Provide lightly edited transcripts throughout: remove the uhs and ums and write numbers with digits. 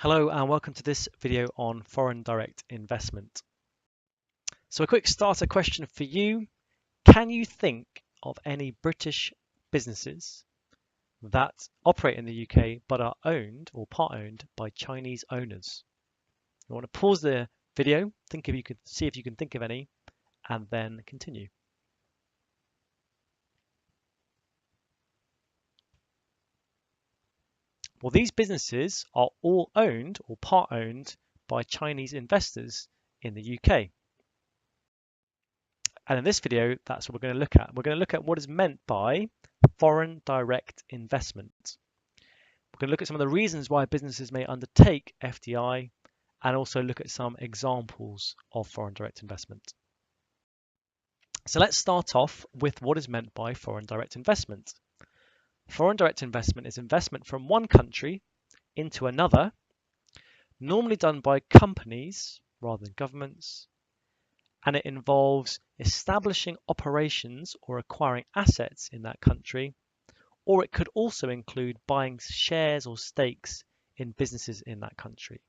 Hello and welcome to this video on foreign direct investment. So a quick starter question for you. Can you think of any British businesses that operate in the UK but are owned or part owned by Chinese owners? You want to pause the video, see if you can think of any, and then continue. Well, these businesses are all owned or part owned by Chinese investors in the UK. And in this video, that's what we're going to look at. We're going to look at what is meant by foreign direct investment. We're going to look at some of the reasons why businesses may undertake FDI and also look at some examples of foreign direct investment. So let's start off with what is meant by foreign direct investment. Foreign direct investment is investment from one country into another, normally done by companies rather than governments, and it involves establishing operations or acquiring assets in that country, or it could also include buying shares or stakes in businesses in that country.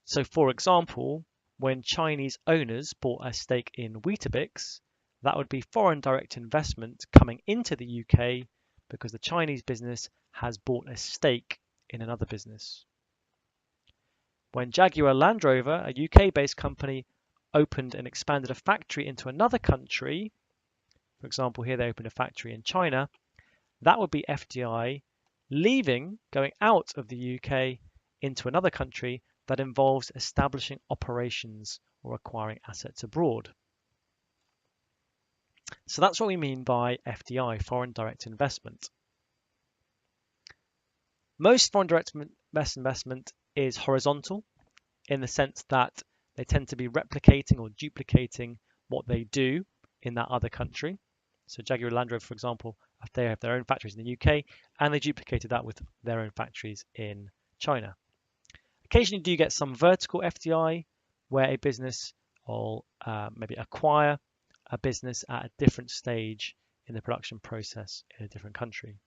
So for example, when Chinese owners bought a stake in Weetabix, that would be foreign direct investment coming into the UK because the Chinese business has bought a stake in another business. When Jaguar Land Rover, a UK-based company, opened and expanded a factory into another country, for example, here they opened a factory in China, that would be FDI going out of the UK into another country that involves establishing operations or acquiring assets abroad. So that's what we mean by FDI, foreign direct investment. Most foreign direct investment is horizontal in the sense that they tend to be replicating or duplicating what they do in that other country. So Jaguar Land Rover, for example, they have their own factories in the UK and they duplicated that with their own factories in China. Occasionally you do get some vertical FDI where a business will maybe acquire a business at a different stage in the production process in a different country.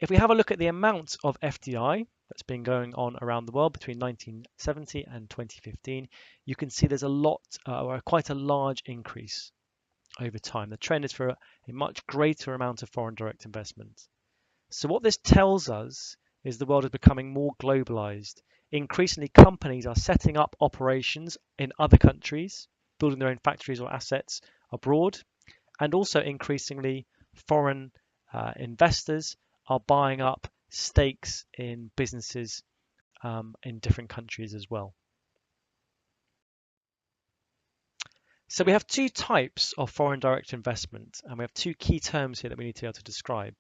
If we have a look at the amount of FDI that's been going on around the world between 1970 and 2015, you can see there's quite a large increase over time. The trend is for a much greater amount of foreign direct investment. So what this tells us is the world is becoming more globalized. Increasingly, companies are setting up operations in other countries, building their own factories or assets abroad, and also increasingly foreign investors are buying up stakes in businesses in different countries as well. So we have two types of foreign direct investment, and we have two key terms here that we need to be able to describe.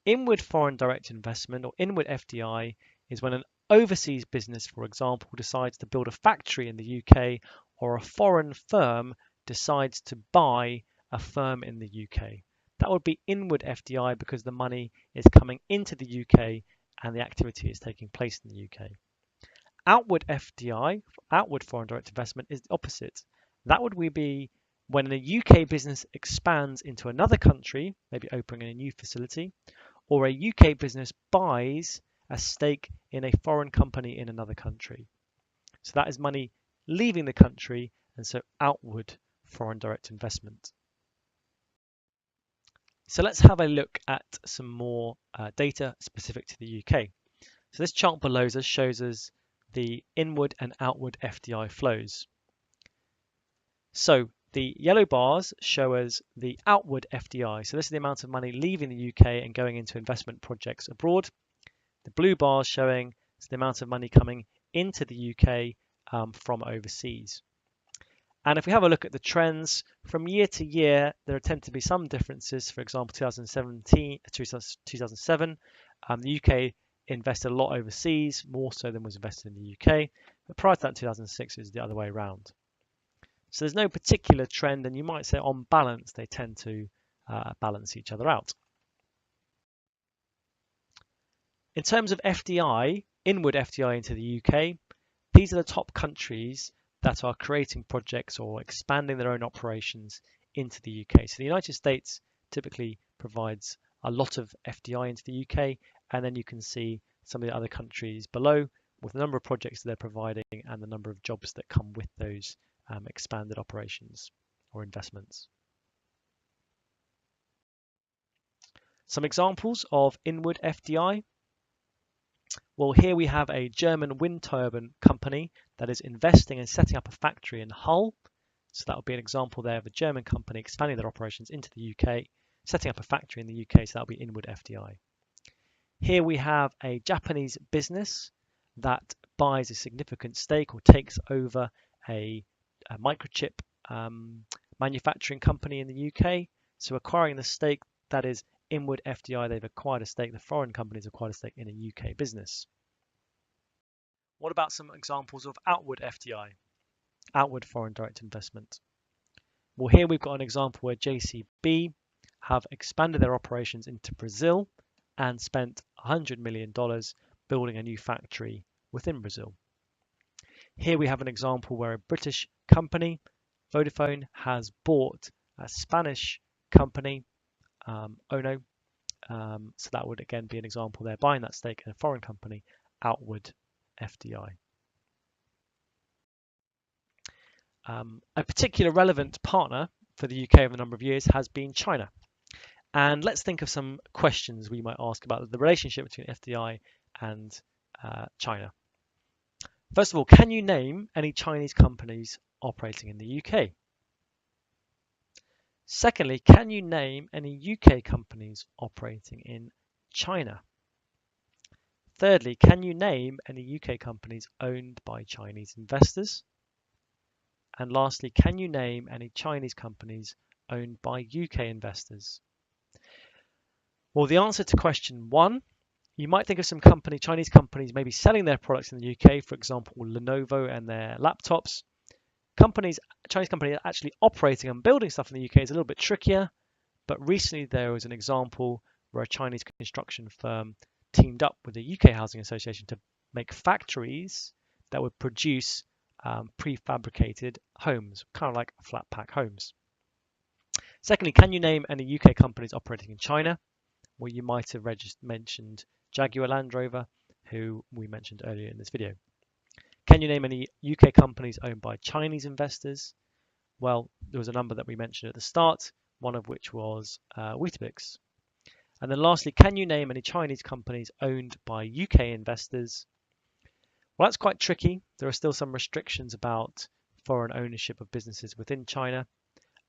Inward foreign direct investment, or inward FDI, is when an overseas business, for example, decides to build a factory in the UK, or a foreign firm decides to buy a firm in the UK. That would be inward FDI because the money is coming into the UK and the activity is taking place in the UK. Outward FDI, outward foreign direct investment, is the opposite. That would be when a UK business expands into another country, maybe opening a new facility, or a UK business buys a stake in a foreign company in another country. So that is money leaving the country, and so outward foreign direct investment. So let's have a look at some more data specific to the UK. So this chart below us shows us the inward and outward FDI flows. So the yellow bars show us the outward FDI. So this is the amount of money leaving the UK and going into investment projects abroad. The blue bars showing the amount of money coming into the UK from overseas. And if we have a look at the trends from year to year, there tend to be some differences. For example, 2007, the UK invested a lot overseas, more so than was invested in the UK. But prior to that, 2006, it was the other way around. So there's no particular trend, and you might say on balance, they tend to balance each other out. In terms of FDI, inward FDI into the UK, these are the top countries that are creating projects or expanding their own operations into the UK. So the United States typically provides a lot of FDI into the UK, and then you can see some of the other countries below with the number of projects that they're providing and the number of jobs that come with those expanded operations or investments. Some examples of inward FDI. Well, here we have a German wind turbine company that is investing and setting up a factory in Hull. So that would be an example there of a German company expanding their operations into the UK, setting up a factory in the UK, so that would be inward FDI. Here we have a Japanese business that buys a significant stake or takes over a microchip manufacturing company in the UK. So acquiring the stake, that is inward FDI, they've acquired a stake, the foreign companies acquired a stake in a UK business. What about some examples of outward FDI, outward foreign direct investment? Well, here we've got an example where JCB have expanded their operations into Brazil and spent $100 million building a new factory within Brazil. Here we have an example where a British company, Vodafone, has bought a Spanish company, Ono. So that would again be an example there, buying that stake in a foreign company, outward FDI. A particular relevant partner for the UK over a number of years has been China. And let's think of some questions we might ask about the relationship between FDI and China. First of all, can you name any Chinese companies operating in the UK? Secondly, can you name any UK companies operating in China? Thirdly, can you name any UK companies owned by Chinese investors? And lastly, can you name any Chinese companies owned by UK investors? Well, the answer to question 1, you might think of some Chinese companies maybe selling their products in the UK, for example, Lenovo and their laptops. Chinese companies actually operating and building stuff in the UK is a little bit trickier, but recently there was an example where a Chinese construction firm teamed up with the UK Housing Association to make factories that would produce prefabricated homes, kind of like flat pack homes. Secondly, can you name any UK companies operating in China? Well, you might have mentioned Jaguar Land Rover, who we mentioned earlier in this video. Can you name any UK companies owned by Chinese investors? Well, there was a number that we mentioned at the start, one of which was Weetabix. And then lastly, can you name any Chinese companies owned by UK investors? Well, that's quite tricky. There are still some restrictions about foreign ownership of businesses within China.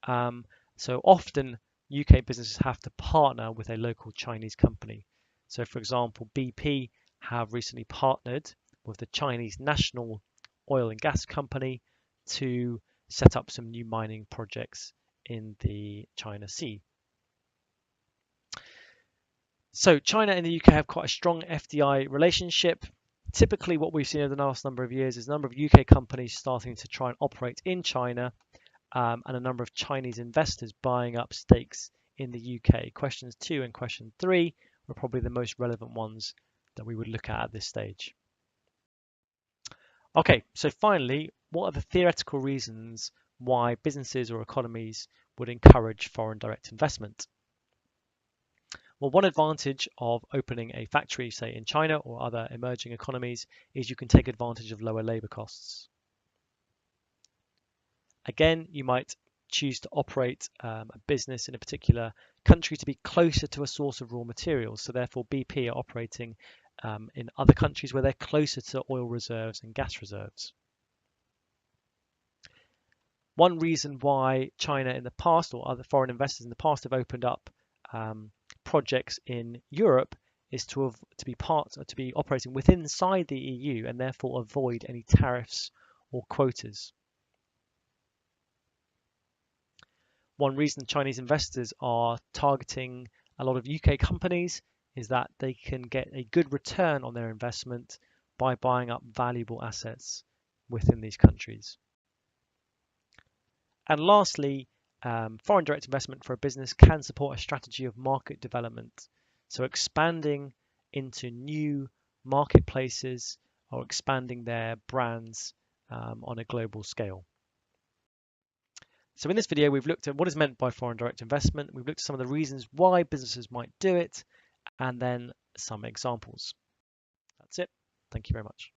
So often UK businesses have to partner with a local Chinese company. So for example, BP have recently partnered with the Chinese National Oil and Gas Company to set up some new mining projects in the China Sea. So China and the UK have quite a strong FDI relationship. Typically what we've seen over the last number of years is a number of UK companies starting to try and operate in China, and a number of Chinese investors buying up stakes in the UK. Questions 2 and question 3 were probably the most relevant ones that we would look at this stage. Okay, so finally, what are the theoretical reasons why businesses or economies would encourage foreign direct investment? Well, one advantage of opening a factory, say in China or other emerging economies, is you can take advantage of lower labor costs. Again, you might choose to operate a business in a particular country to be closer to a source of raw materials. So therefore, BP are operating in other countries where they're closer to oil reserves and gas reserves. One reason why China in the past or other foreign investors in the past have opened up projects in Europe is to be operating inside the EU and therefore avoid any tariffs or quotas. One reason Chinese investors are targeting a lot of UK companies is that they can get a good return on their investment by buying up valuable assets within these countries. And lastly, foreign direct investment for a business can support a strategy of market development. So expanding into new marketplaces or expanding their brands on a global scale. So in this video, we've looked at what is meant by foreign direct investment. We've looked at some of the reasons why businesses might do it, and then some examples. That's it. Thank you very much.